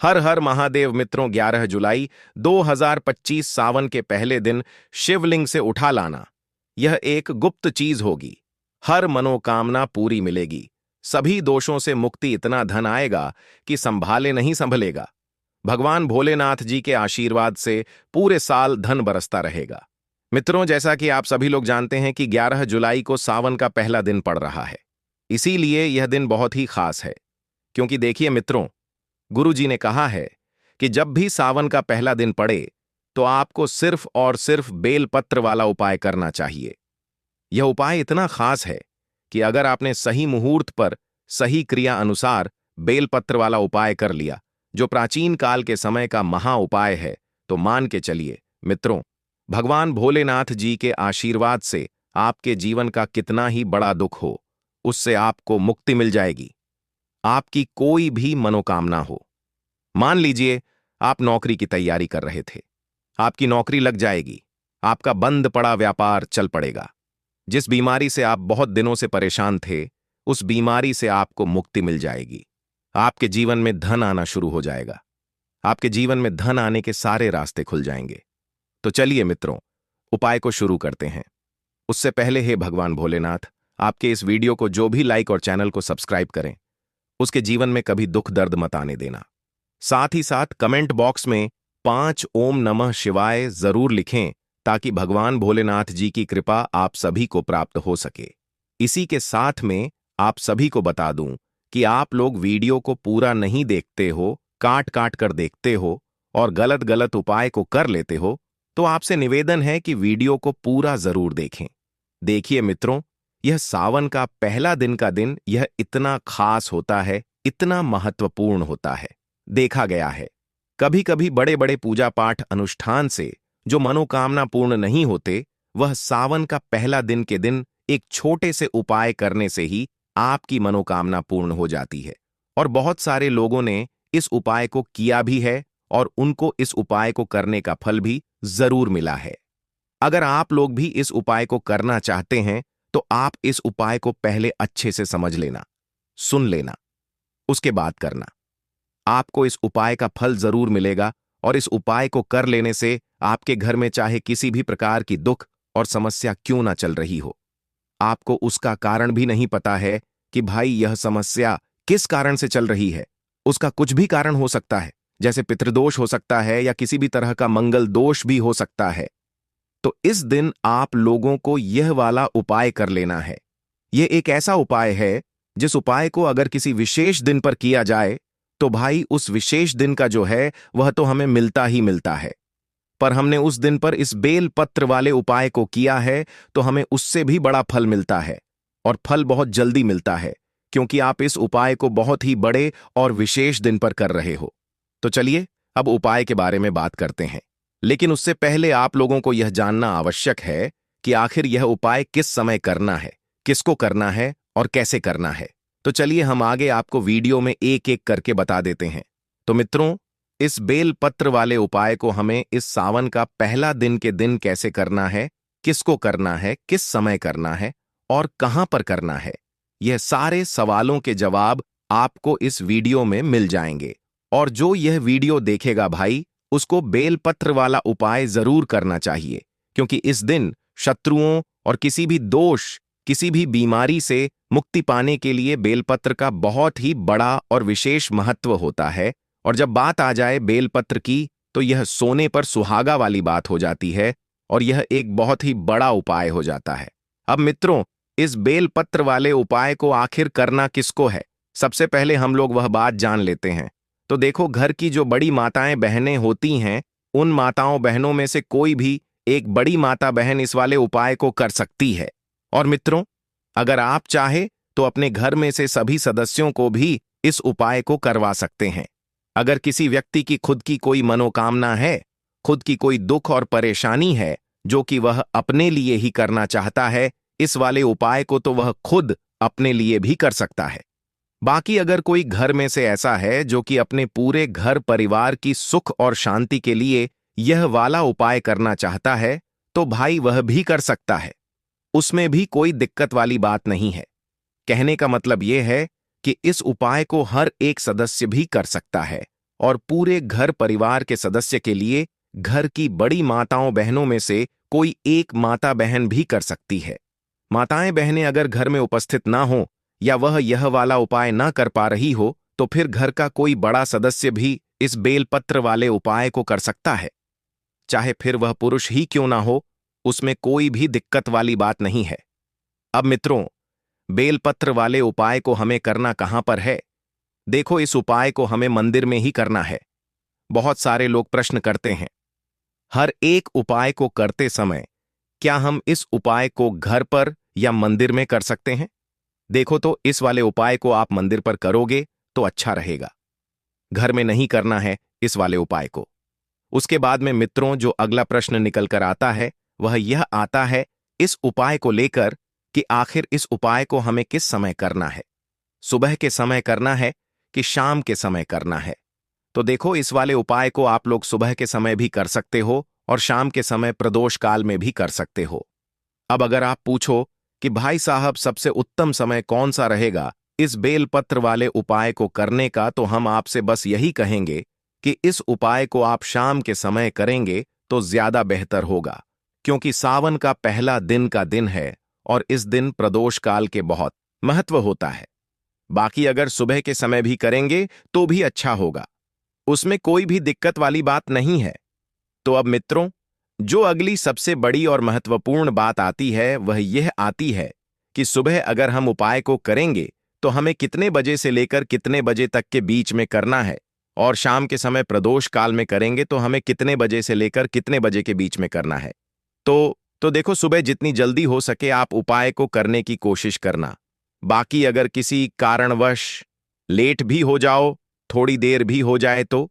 हर हर महादेव मित्रों, 11 जुलाई 2025 सावन के पहले दिन शिवलिंग से उठा लाना। यह एक गुप्त चीज होगी। हर मनोकामना पूरी मिलेगी। सभी दोषों से मुक्ति, इतना धन आएगा कि संभाले नहीं संभलेगा। भगवान भोलेनाथ जी के आशीर्वाद से पूरे साल धन बरसता रहेगा। मित्रों, जैसा कि आप सभी लोग जानते हैं कि 11 जुलाई को सावन का पहला दिन पड़ रहा है। इसीलिए यह दिन बहुत ही खास है। क्योंकि देखिए मित्रों, गुरु जी ने कहा है कि जब भी सावन का पहला दिन पड़े तो आपको सिर्फ और सिर्फ बेलपत्र वाला उपाय करना चाहिए। यह उपाय इतना खास है कि अगर आपने सही मुहूर्त पर सही क्रिया अनुसार बेलपत्र वाला उपाय कर लिया, जो प्राचीन काल के समय का महा उपाय है, तो मान के चलिए मित्रों, भगवान भोलेनाथ जी के आशीर्वाद से आपके जीवन का कितना ही बड़ा दुख हो, उससे आपको मुक्ति मिल जाएगी। आपकी कोई भी मनोकामना हो। मान लीजिए आप नौकरी की तैयारी कर रहे थे, आपकी नौकरी लग जाएगी, आपका बंद पड़ा व्यापार चल पड़ेगा। जिस बीमारी से आप बहुत दिनों से परेशान थे, उस बीमारी से आपको मुक्ति मिल जाएगी। आपके जीवन में धन आना शुरू हो जाएगा। आपके जीवन में धन आने के सारे रास्ते खुल जाएंगे। तो चलिए मित्रों, उपाय को शुरू करते हैं। उससे पहले हे भगवान भोलेनाथ, आपके इस वीडियो को जो भी लाइक और चैनल को सब्सक्राइब करें, उसके जीवन में कभी दुख दर्द मत आने देना। साथ ही साथ कमेंट बॉक्स में 5 ओम नमः शिवाय जरूर लिखें, ताकि भगवान भोलेनाथ जी की कृपा आप सभी को प्राप्त हो सके। इसी के साथ में आप सभी को बता दूं कि आप लोग वीडियो को पूरा नहीं देखते हो, काट काट कर देखते हो और गलत गलत उपाय को कर लेते हो, तो आपसे निवेदन है कि वीडियो को पूरा जरूर देखें। देखिए मित्रों, यह सावन का पहला दिन का दिन यह इतना खास होता है, इतना महत्वपूर्ण होता है। देखा गया है कभी कभी बड़े बड़े पूजा पाठ अनुष्ठान से जो मनोकामना पूर्ण नहीं होते, वह सावन का पहला दिन के दिन एक छोटे से उपाय करने से ही आपकी मनोकामना पूर्ण हो जाती है। और बहुत सारे लोगों ने इस उपाय को किया भी है और उनको इस उपाय को करने का फल भी जरूर मिला है। अगर आप लोग भी इस उपाय को करना चाहते हैं, तो आप इस उपाय को पहले अच्छे से समझ लेना, सुन लेना, उसके बाद करना। आपको इस उपाय का फल जरूर मिलेगा और इस उपाय को कर लेने से आपके घर में चाहे किसी भी प्रकार की दुख और समस्या क्यों ना चल रही हो, आपको उसका कारण भी नहीं पता है कि भाई यह समस्या किस कारण से चल रही है। उसका कुछ भी कारण हो सकता है, जैसे पितृदोष हो सकता है या किसी भी तरह का मंगल दोष भी हो सकता है। तो इस दिन आप लोगों को यह वाला उपाय कर लेना है। यह एक ऐसा उपाय है जिस उपाय को अगर किसी विशेष दिन पर किया जाए, तो भाई उस विशेष दिन का जो है वह तो हमें मिलता ही मिलता है। पर हमने उस दिन पर इस बेल पत्र वाले उपाय को किया है, तो हमें उससे भी बड़ा फल मिलता है और फल बहुत जल्दी मिलता है, क्योंकि आप इस उपाय को बहुत ही बड़े और विशेष दिन पर कर रहे हो। तो चलिए अब उपाय के बारे में बात करते हैं। लेकिन उससे पहले आप लोगों को यह जानना आवश्यक है कि आखिर यह उपाय किस समय करना है, किसको करना है और कैसे करना है। तो चलिए हम आगे आपको वीडियो में एक एक करके बता देते हैं। तो मित्रों, इस बेल पत्र वाले उपाय को हमें इस सावन का पहला दिन के दिन कैसे करना है, किसको करना है, किस समय करना है और कहां पर करना है, यह सारे सवालों के जवाब आपको इस वीडियो में मिल जाएंगे। और जो यह वीडियो देखेगा भाई, उसको बेलपत्र वाला उपाय जरूर करना चाहिए, क्योंकि इस दिन शत्रुओं और किसी भी दोष, किसी भी बीमारी से मुक्ति पाने के लिए बेलपत्र का बहुत ही बड़ा और विशेष महत्व होता है। और जब बात आ जाए बेलपत्र की, तो यह सोने पर सुहागा वाली बात हो जाती है और यह एक बहुत ही बड़ा उपाय हो जाता है। अब मित्रों, इस बेलपत्र वाले उपाय को आखिर करना किसको है, सबसे पहले हम लोग वह बात जान लेते हैं। तो देखो, घर की जो बड़ी माताएं बहनें होती हैं, उन माताओं बहनों में से कोई भी एक बड़ी माता बहन इस वाले उपाय को कर सकती है। और मित्रों, अगर आप चाहे तो अपने घर में से सभी सदस्यों को भी इस उपाय को करवा सकते हैं। अगर किसी व्यक्ति की खुद की कोई मनोकामना है, खुद की कोई दुख और परेशानी है जो कि वह अपने लिए ही करना चाहता है, इस वाले उपाय को तो वह खुद अपने लिए भी कर सकता है। बाकी अगर कोई घर में से ऐसा है जो कि अपने पूरे घर परिवार की सुख और शांति के लिए यह वाला उपाय करना चाहता है, तो भाई वह भी कर सकता है। उसमें भी कोई दिक्कत वाली बात नहीं है। कहने का मतलब यह है कि इस उपाय को हर एक सदस्य भी कर सकता है, और पूरे घर परिवार के सदस्य के लिए घर की बड़ी माताओं बहनों में से कोई एक माता बहन भी कर सकती है। माताएं बहनें अगर घर में उपस्थित ना हो या वह यह वाला उपाय ना कर पा रही हो तो फिर घर का कोई बड़ा सदस्य भी इस बेलपत्र वाले उपाय को कर सकता है। चाहे फिर वह पुरुष ही क्यों ना हो, उसमें कोई भी दिक्कत वाली बात नहीं है। अब मित्रों, बेलपत्र वाले उपाय को हमें करना कहां पर है? देखो, इस उपाय को हमें मंदिर में ही करना है। बहुत सारे लोग प्रश्न करते हैं, हर एक उपाय को करते समय क्या हम इस उपाय को घर पर या मंदिर में कर सकते हैं? देखो, तो इस वाले उपाय को आप मंदिर पर करोगे तो अच्छा रहेगा। घर में नहीं करना है इस वाले उपाय को। उसके बाद में मित्रों, जो अगला प्रश्न निकल कर आता है वह यह आता है इस उपाय को लेकर कि आखिर इस उपाय को हमें किस समय करना है? सुबह के समय करना है कि शाम के समय करना है? तो देखो, इस वाले उपाय को आप लोग सुबह के समय भी कर सकते हो और शाम के समय प्रदोष काल में भी कर सकते हो। अब अगर आप पूछो कि भाई साहब सबसे उत्तम समय कौन सा रहेगा इस बेलपत्र वाले उपाय को करने का, तो हम आपसे बस यही कहेंगे कि इस उपाय को आप शाम के समय करेंगे तो ज्यादा बेहतर होगा, क्योंकि सावन का पहला दिन का दिन है और इस दिन प्रदोष काल के बहुत महत्व होता है। बाकी अगर सुबह के समय भी करेंगे तो भी अच्छा होगा, उसमें कोई भी दिक्कत वाली बात नहीं है। तो अब मित्रों, जो अगली सबसे बड़ी और महत्वपूर्ण बात आती है वह यह आती है कि सुबह अगर हम उपाय को करेंगे तो हमें कितने बजे से लेकर कितने बजे तक के बीच में करना है, और शाम के समय प्रदोष काल में करेंगे तो हमें कितने बजे से लेकर कितने बजे के बीच में करना है। तो देखो, सुबह जितनी जल्दी हो सके आप उपाय को करने की कोशिश करना। बाकी अगर किसी कारणवश लेट भी हो जाओ, थोड़ी देर भी हो जाए तो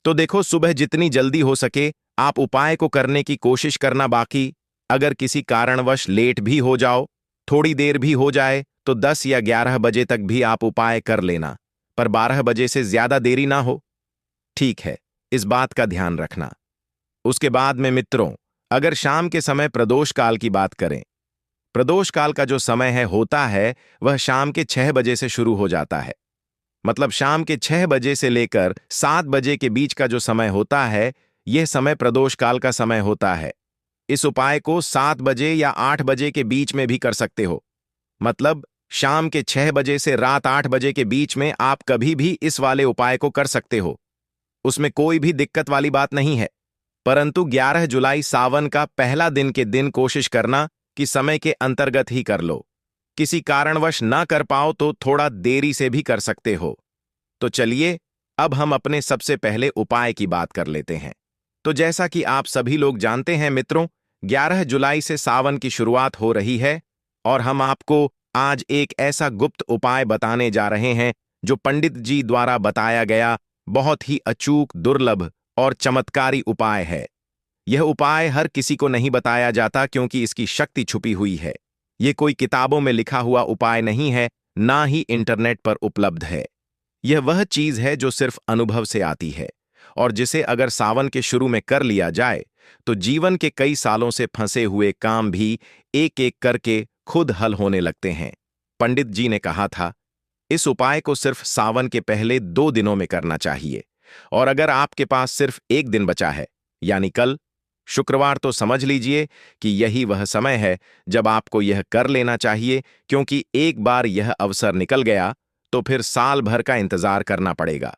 देखो, सुबह जितनी जल्दी हो सके आप उपाय को करने की कोशिश करना। बाकी अगर किसी कारणवश लेट भी हो जाओ, थोड़ी देर भी हो जाए, तो 10 या 11 बजे तक भी आप उपाय कर लेना, पर 12 बजे से ज्यादा देरी ना हो। ठीक है, इस बात का ध्यान रखना। उसके बाद में मित्रों, अगर शाम के समय प्रदोष काल की बात करें, प्रदोष काल का जो समय होता है वह शाम के 6 बजे से शुरू हो जाता है। मतलब शाम के 6 बजे से लेकर 7 बजे के बीच का जो समय होता है, यह समय प्रदोष काल का समय होता है। इस उपाय को 7 बजे या 8 बजे के बीच में भी कर सकते हो। मतलब शाम के 6 बजे से रात 8 बजे के बीच में आप कभी भी इस वाले उपाय को कर सकते हो, उसमें कोई भी दिक्कत वाली बात नहीं है। परंतु 11 जुलाई सावन का पहला दिन के दिन कोशिश करना कि समय के अंतर्गत ही कर लो। किसी कारणवश ना कर पाओ तो थोड़ा देरी से भी कर सकते हो। तो चलिए, अब हम अपने सबसे पहले उपाय की बात कर लेते हैं। तो जैसा कि आप सभी लोग जानते हैं मित्रों, 11 जुलाई से सावन की शुरुआत हो रही है और हम आपको आज एक ऐसा गुप्त उपाय बताने जा रहे हैं जो पंडित जी द्वारा बताया गया बहुत ही अचूक, दुर्लभ और चमत्कारी उपाय है। यह उपाय हर किसी को नहीं बताया जाता क्योंकि इसकी शक्ति छुपी हुई है। यह कोई किताबों में लिखा हुआ उपाय नहीं है, ना ही इंटरनेट पर उपलब्ध है। यह वह चीज है जो सिर्फ अनुभव से आती है और जिसे अगर सावन के शुरू में कर लिया जाए तो जीवन के कई सालों से फंसे हुए काम भी एक एक करके खुद हल होने लगते हैं। पंडित जी ने कहा था, इस उपाय को सिर्फ सावन के पहले 2 दिनों में करना चाहिए, और अगर आपके पास सिर्फ 1 दिन बचा है, यानी कल शुक्रवार, तो समझ लीजिए कि यही वह समय है जब आपको यह कर लेना चाहिए, क्योंकि एक बार यह अवसर निकल गया तो फिर साल भर का इंतजार करना पड़ेगा।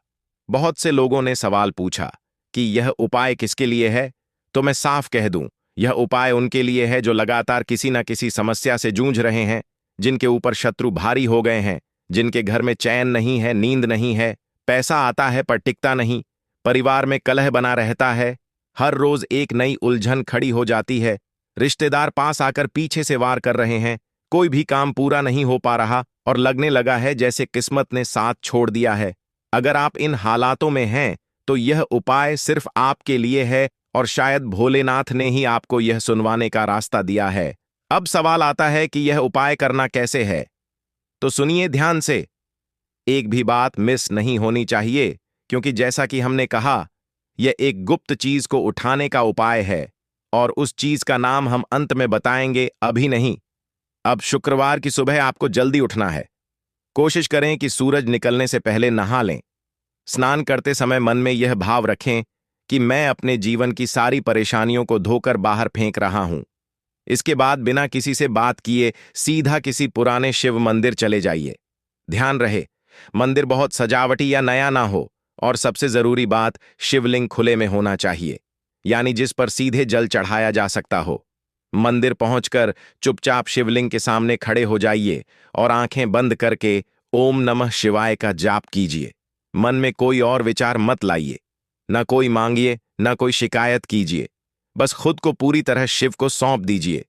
बहुत से लोगों ने सवाल पूछा कि यह उपाय किसके लिए है, तो मैं साफ कह दूं, यह उपाय उनके लिए है जो लगातार किसी न किसी समस्या से जूझ रहे हैं, जिनके ऊपर शत्रु भारी हो गए हैं, जिनके घर में चैन नहीं है, नींद नहीं है, पैसा आता है पर टिकता नहीं, परिवार में कलह बना रहता है, हर रोज एक नई उलझन खड़ी हो जाती है, रिश्तेदार पास आकर पीछे से वार कर रहे हैं, कोई भी काम पूरा नहीं हो पा रहा और लगने लगा है जैसे किस्मत ने साथ छोड़ दिया है। अगर आप इन हालातों में हैं तो यह उपाय सिर्फ आपके लिए है और शायद भोलेनाथ ने ही आपको यह सुनवाने का रास्ता दिया है। अब सवाल आता है कि यह उपाय करना कैसे है, तो सुनिए ध्यान से। एक भी बात मिस नहीं होनी चाहिए, क्योंकि जैसा कि हमने कहा, यह एक गुप्त चीज को उठाने का उपाय है और उस चीज का नाम हम अंत में बताएंगे, अभी नहीं। अब शुक्रवार की सुबह आपको जल्दी उठना है। कोशिश करें कि सूरज निकलने से पहले नहा लें। स्नान करते समय मन में यह भाव रखें कि मैं अपने जीवन की सारी परेशानियों को धोकर बाहर फेंक रहा हूं। इसके बाद बिना किसी से बात किए सीधा किसी पुराने शिव मंदिर चले जाइए। ध्यान रहे, मंदिर बहुत सजावटी या नया ना हो, और सबसे जरूरी बात, शिवलिंग खुले में होना चाहिए, यानी जिस पर सीधे जल चढ़ाया जा सकता हो। मंदिर पहुंचकर चुपचाप शिवलिंग के सामने खड़े हो जाइए और आंखें बंद करके ओम नमः शिवाय का जाप कीजिए। मन में कोई और विचार मत लाइए, न कोई मांगिए, न कोई शिकायत कीजिए। बस खुद को पूरी तरह शिव को सौंप दीजिए।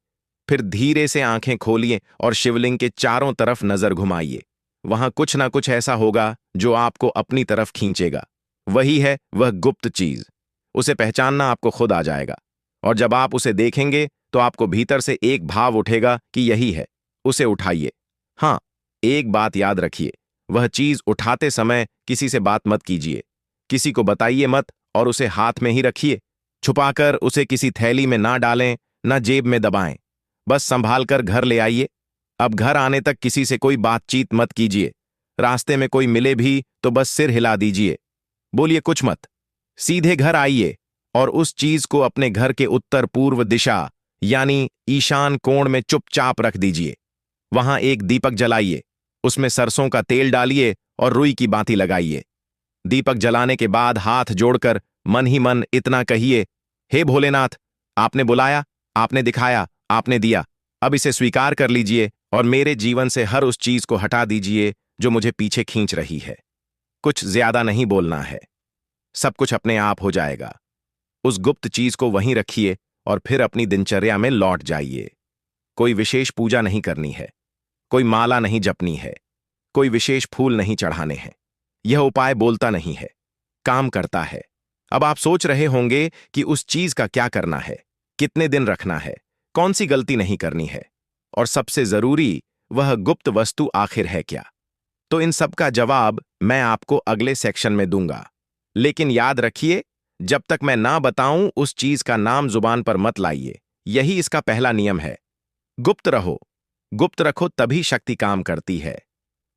फिर धीरे से आंखें खोलिए और शिवलिंग के चारों तरफ नजर घुमाइए। वहां कुछ ना कुछ ऐसा होगा जो आपको अपनी तरफ खींचेगा। वही है वह गुप्त चीज। उसे पहचानना आपको खुद आ जाएगा, और जब आप उसे देखेंगे तो आपको भीतर से एक भाव उठेगा कि यही है। उसे उठाइए। हाँ, एक बात याद रखिए, वह चीज उठाते समय किसी से बात मत कीजिए, किसी को बताइए मत, और उसे हाथ में ही रखिए। छुपाकर उसे किसी थैली में ना डालें, ना जेब में दबाएं। बस संभाल कर घर ले आइए। अब घर आने तक किसी से कोई बातचीत मत कीजिए। रास्ते में कोई मिले भी तो बस सिर हिला दीजिए, बोलिए कुछ मत। सीधे घर आइए और उस चीज को अपने घर के उत्तर पूर्व दिशा यानी ईशान कोण में चुपचाप रख दीजिए। वहां एक दीपक जलाइए, उसमें सरसों का तेल डालिए और रुई की बाती लगाइए। दीपक जलाने के बाद हाथ जोड़कर मन ही मन इतना कहिए, हे भोलेनाथ, आपने बुलाया, आपने दिखाया, आपने दिया। अब इसे स्वीकार कर लीजिए और मेरे जीवन से हर उस चीज को हटा दीजिए जो मुझे पीछे खींच रही है। कुछ ज्यादा नहीं बोलना है, सब कुछ अपने आप हो जाएगा। उस गुप्त चीज को वहीं रखिए और फिर अपनी दिनचर्या में लौट जाइए। कोई विशेष पूजा नहीं करनी है, कोई माला नहीं जपनी है, कोई विशेष फूल नहीं चढ़ाने हैं। यह उपाय बोलता नहीं है, काम करता है। अब आप सोच रहे होंगे कि उस चीज का क्या करना है, कितने दिन रखना है, कौन सी गलती नहीं करनी है, और सबसे जरूरी वह गुप्त वस्तु आखिर है क्या। तो इन सब का जवाब मैं आपको अगले सेक्शन में दूंगा। लेकिन याद रखिए, जब तक मैं ना बताऊं उस चीज का नाम जुबान पर मत लाइए। यही इसका पहला नियम है। गुप्त रहो, गुप्त रखो, तभी शक्ति काम करती है।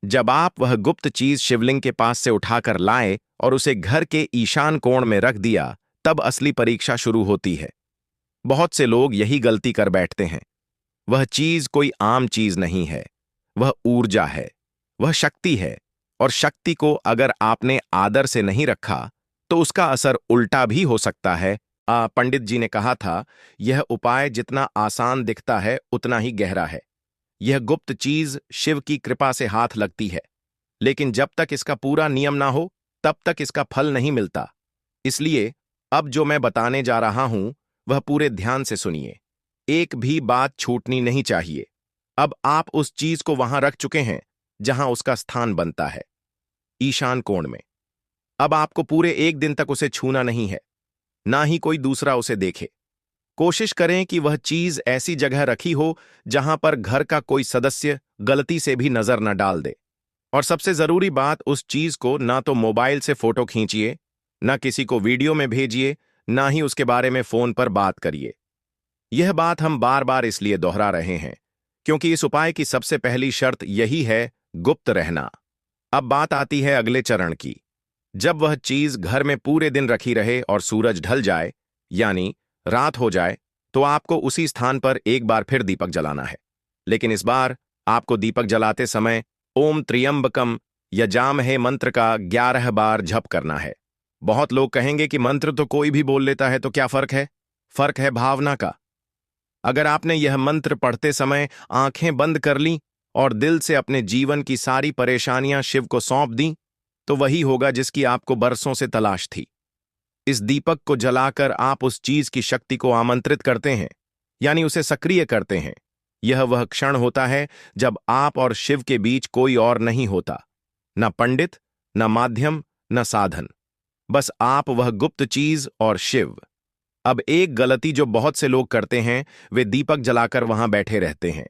जब आप वह गुप्त चीज शिवलिंग के पास से उठाकर लाए और उसे घर के ईशान कोण में रख दिया, तब असली परीक्षा शुरू होती है। बहुत से लोग यही गलती कर बैठते हैं। वह चीज कोई आम चीज नहीं है, वह ऊर्जा है, वह शक्ति है, और शक्ति को अगर आपने आदर से नहीं रखा तो उसका असर उल्टा भी हो सकता है। पंडित जी ने कहा था, यह उपाय जितना आसान दिखता है उतना ही गहरा है। यह गुप्त चीज शिव की कृपा से हाथ लगती है, लेकिन जब तक इसका पूरा नियम ना हो तब तक इसका फल नहीं मिलता। इसलिए अब जो मैं बताने जा रहा हूं वह पूरे ध्यान से सुनिए। एक भी बात छूटनी नहीं चाहिए। अब आप उस चीज को वहां रख चुके हैं जहां उसका स्थान बनता है, ईशान कोण में। अब आपको पूरे एक दिन तक उसे छूना नहीं है, ना ही कोई दूसरा उसे देखे। कोशिश करें कि वह चीज ऐसी जगह रखी हो जहां पर घर का कोई सदस्य गलती से भी नजर न डाल दे। और सबसे जरूरी बात, उस चीज को ना तो मोबाइल से फोटो खींचिए, ना किसी को वीडियो में भेजिए, ना ही उसके बारे में फोन पर बात करिए। यह बात हम बार बार इसलिए दोहरा रहे हैं क्योंकि इस उपाय की सबसे पहली शर्त यही है, गुप्त रहना। अब बात आती है अगले चरण की। जब वह चीज घर में पूरे दिन रखी रहे और सूरज ढल जाए, यानी रात हो जाए, तो आपको उसी स्थान पर एक बार फिर दीपक जलाना है। लेकिन इस बार आपको दीपक जलाते समय ओम त्र्यंबकम यजामहे मंत्र का 11 बार जप करना है। बहुत लोग कहेंगे कि मंत्र तो कोई भी बोल लेता है, तो क्या फर्क है? फर्क है भावना का। अगर आपने यह मंत्र पढ़ते समय आंखें बंद कर लीं और दिल से अपने जीवन की सारी परेशानियां शिव को सौंप दी, तो वही होगा जिसकी आपको बरसों से तलाश थी। इस दीपक को जलाकर आप उस चीज की शक्ति को आमंत्रित करते हैं, यानी उसे सक्रिय करते हैं। यह वह क्षण होता है जब आप और शिव के बीच कोई और नहीं होता, न पंडित, न माध्यम, न साधन, बस आप, वह गुप्त चीज और शिव। अब एक गलती जो बहुत से लोग करते हैं, वे दीपक जलाकर वहां बैठे रहते हैं,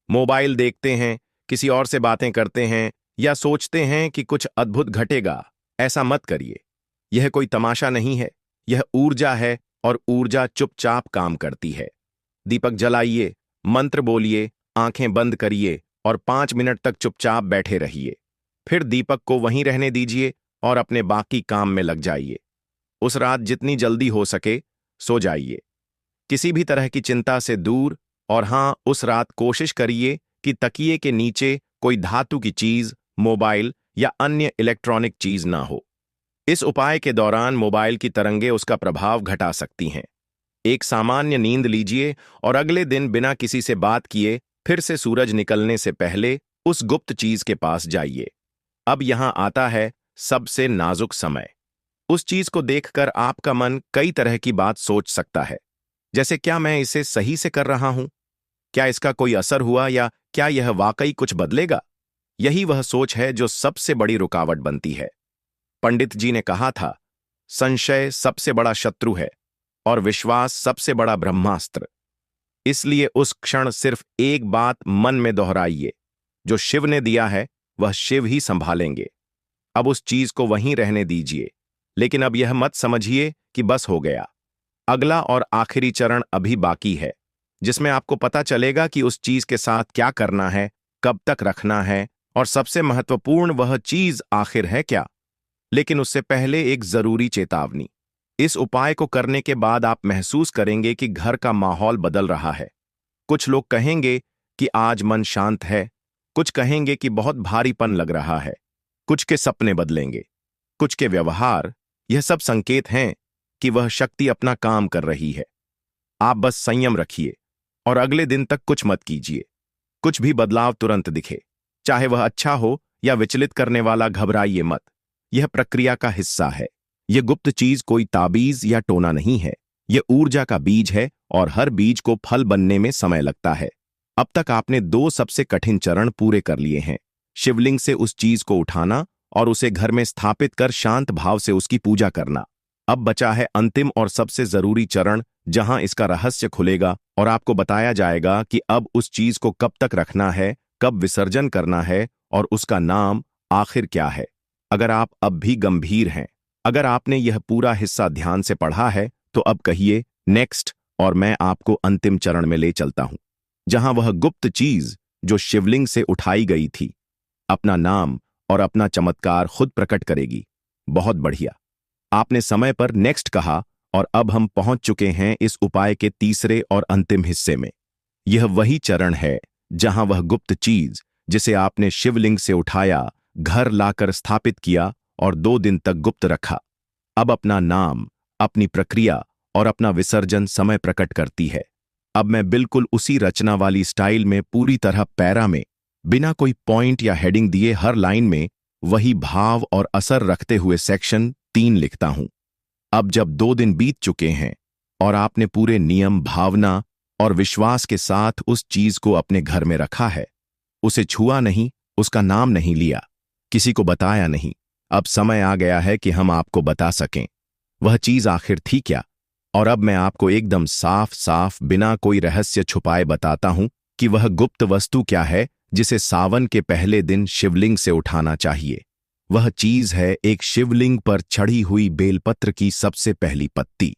मोबाइल देखते हैं, किसी और से बातें करते हैं, या सोचते हैं कि कुछ अद्भुत घटेगा। ऐसा मत करिए। यह कोई तमाशा नहीं है, यह ऊर्जा है, और ऊर्जा चुपचाप काम करती है। दीपक जलाइए, मंत्र बोलिए, आंखें बंद करिए और 5 मिनट तक चुपचाप बैठे रहिए। फिर दीपक को वहीं रहने दीजिए और अपने बाकी काम में लग जाइए। उस रात जितनी जल्दी हो सके सो जाइए, किसी भी तरह की चिंता से दूर। और हाँ, उस रात कोशिश करिए कि तकिए के नीचे कोई धातु की चीज, मोबाइल या अन्य इलेक्ट्रॉनिक चीज ना हो। इस उपाय के दौरान मोबाइल की तरंगें उसका प्रभाव घटा सकती हैं। एक सामान्य नींद लीजिए और अगले दिन बिना किसी से बात किए फिर से सूरज निकलने से पहले उस गुप्त चीज के पास जाइए। अब यहां आता है सबसे नाजुक समय। उस चीज को देखकर आपका मन कई तरह की बात सोच सकता है, जैसे क्या मैं इसे सही से कर रहा हूं, क्या इसका कोई असर हुआ, या क्या यह वाकई कुछ बदलेगा। यही वह सोच है जो सबसे बड़ी रुकावट बनती है। पंडित जी ने कहा था, संशय सबसे बड़ा शत्रु है और विश्वास सबसे बड़ा ब्रह्मास्त्र। इसलिए उस क्षण सिर्फ एक बात मन में दोहराइए, जो शिव ने दिया है वह शिव ही संभालेंगे। अब उस चीज को वहीं रहने दीजिए, लेकिन अब यह मत समझिए कि बस हो गया। अगला और आखिरी चरण अभी बाकी है, जिसमें आपको पता चलेगा कि उस चीज के साथ क्या करना है, कब तक रखना है, और सबसे महत्वपूर्ण वह चीज आखिर है क्या। लेकिन उससे पहले एक जरूरी चेतावनी। इस उपाय को करने के बाद आप महसूस करेंगे कि घर का माहौल बदल रहा है। कुछ लोग कहेंगे कि आज मन शांत है, कुछ कहेंगे कि बहुत भारीपन लग रहा है, कुछ के सपने बदलेंगे, कुछ के व्यवहार। यह सब संकेत हैं कि वह शक्ति अपना काम कर रही है। आप बस संयम रखिए और अगले दिन तक कुछ मत कीजिए। कुछ भी बदलाव तुरंत दिखे, चाहे वह अच्छा हो या विचलित करने वाला, घबराइए मत। यह प्रक्रिया का हिस्सा है। यह गुप्त चीज कोई ताबीज या टोना नहीं है, यह ऊर्जा का बीज है और हर बीज को फल बनने में समय लगता है। अब तक आपने 2 सबसे कठिन चरण पूरे कर लिए हैं। शिवलिंग से उस चीज को उठाना और उसे घर में स्थापित कर शांत भाव से उसकी पूजा करना। अब बचा है अंतिम और सबसे जरूरी चरण, जहां इसका रहस्य खुलेगा और आपको बताया जाएगा कि अब उस चीज को कब तक रखना है, कब विसर्जन करना है और उसका नाम आखिर क्या है। अगर आप अब भी गंभीर हैं, अगर आपने यह पूरा हिस्सा ध्यान से पढ़ा है, तो अब कहिए नेक्स्ट, और मैं आपको अंतिम चरण में ले चलता हूं, जहां वह गुप्त चीज जो शिवलिंग से उठाई गई थी अपना नाम और अपना चमत्कार खुद प्रकट करेगी। बहुत बढ़िया, आपने समय पर नेक्स्ट कहा और अब हम पहुंच चुके हैं इस उपाय के तीसरे और अंतिम हिस्से में। यह वही चरण है जहां वह गुप्त चीज जिसे आपने शिवलिंग से उठाया, घर लाकर स्थापित किया और 2 दिन तक गुप्त रखा, अब अपना नाम, अपनी प्रक्रिया और अपना विसर्जन समय प्रकट करती है। अब मैं बिल्कुल उसी रचना वाली स्टाइल में, पूरी तरह पैरा में, बिना कोई पॉइंट या हेडिंग दिए, हर लाइन में वही भाव और असर रखते हुए सेक्शन 3 लिखता हूं। अब जब 2 दिन बीत चुके हैं और आपने पूरे नियम, भावना और विश्वास के साथ उस चीज को अपने घर में रखा है, उसे छुआ नहीं, उसका नाम नहीं लिया, किसी को बताया नहीं, अब समय आ गया है कि हम आपको बता सकें वह चीज आखिर थी क्या। और अब मैं आपको एकदम साफ साफ, बिना कोई रहस्य छुपाए बताता हूं कि वह गुप्त वस्तु क्या है जिसे सावन के पहले दिन शिवलिंग से उठाना चाहिए। वह चीज है एक शिवलिंग पर चढ़ी हुई बेलपत्र की सबसे पहली पत्ती।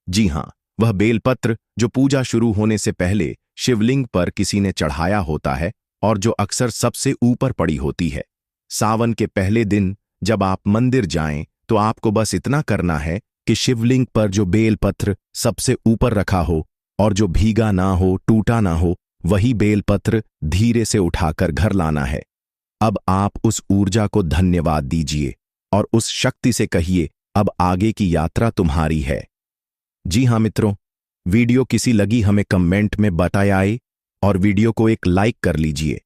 जी हां, वह बेलपत्र जो पूजा शुरू होने से पहले शिवलिंग पर किसी ने चढ़ाया होता है और जो अक्सर सबसे ऊपर पड़ी होती है। सावन के पहले दिन जब आप मंदिर जाएं तो आपको बस इतना करना है कि शिवलिंग पर जो बेलपत्र सबसे ऊपर रखा हो और जो भीगा ना हो, टूटा ना हो, वही बेलपत्र धीरे से उठाकर घर लाना है। अब आप उस ऊर्जा को धन्यवाद दीजिए और उस शक्ति से कहिए, अब आगे की यात्रा तुम्हारी है। जी हां मित्रों, वीडियो किसी लगी हमें कमेंट में बताइए और वीडियो को एक लाइक कर लीजिए।